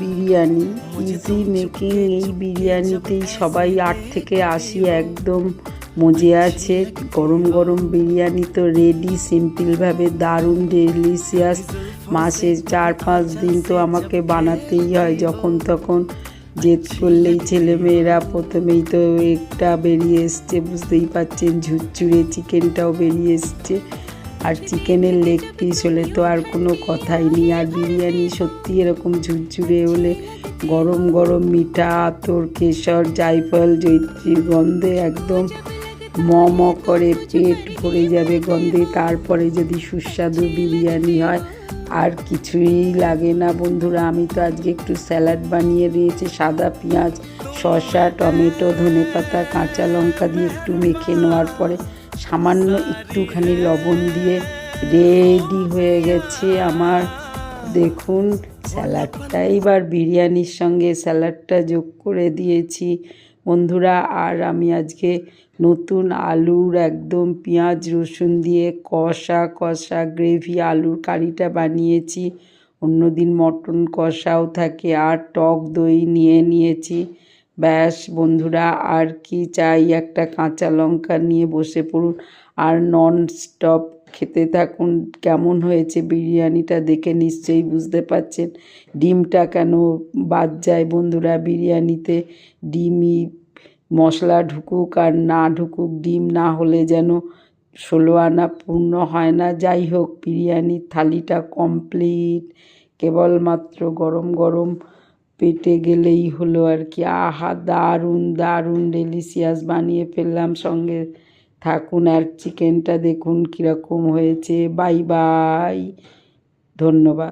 Biryani easy making. এই বিরিয়ানিতেই সবাই 8 থেকে 80 একদম মজে আছে। গরম গরম বিরিয়ানি তো রেডি, সিম্পলভাবে দারুণ ডেলিশিয়াস। মাসে 4-5 দিন তো আমাকে বানাতেই হয়, যখন তখন জেদ করলেই ছেলেমেয়েরা। প্রথমেই তো একটা বেরিয়ে এসছে, বুঝতেই পারছেন, ঝুরঝুরে চিকেনটাও বেরিয়ে এসছে। আর চিকেনের লেগ পিস হলে তো আর কোনো কথাই নেই। আর বিরিয়ানি সত্যি এরকম ঝুরঝুরে হলে গরম গরম মিঠা আতর, কেশর, জায়ফল, জয়িত্রীর গন্ধে একদম ম ম করে পেট ভরে যাবে গন্ধে। তারপরে যদি সুস্বাদু বিরিয়ানি হয় আর কিছুই লাগে না বন্ধুরা। আমি তো আজকে একটু স্যালাড বানিয়ে নিয়েছি, সাদা পেঁয়াজ, শসা, টমেটো, ধনেপাতা, কাঁচা লঙ্কা দিয়ে একটু মেখে নেওয়ার পরে সামান্য একটুখানি লবণ দিয়ে রেডি হয়ে গেছে আমার। দেখুন স্যালাডটা, এবার বিরিয়ানির সঙ্গে স্যালাডটা যোগ করে দিয়েছি বন্ধুরা। আর আমি আজকে নতুন আলুর একদম পেঁয়াজ রসুন দিয়ে কষা কষা গ্রেভি আলুর কারিটা বানিয়েছি। অন্যদিন মটন কষাও থাকে। আর টক দই নিয়ে নিয়েছি। ব্যাস বন্ধুরা, আর কি চাই? একটা কাঁচা লঙ্কা নিয়ে বসে পড়ুন আর নন স্টপ খেতে থাকুন। কেমন হয়েছে বিরিয়ানিটা দেখে নিশ্চয়ই বুঝতে পারছেন। ডিমটা কেন বাদ যায় বন্ধুরা বিরিয়ানিতে? ডিমই মশলা ঢুকুক আর না ঢুকুক, ডিম না হলে যেন 16 আনা পূর্ণ হয় না। যাই হোক, বিরিয়ানির থালিটা কমপ্লিট। কেবলমাত্র গরম গরম পেটে গেলেই হলো আর কি। আহা, দারুণ দারুণ ডেলিশিয়াস বানিয়ে ফেললাম। সঙ্গে থাকুন আর চিকেনটা দেখুন কীরকম হয়েছে। বাই বাই, ধন্যবাদ।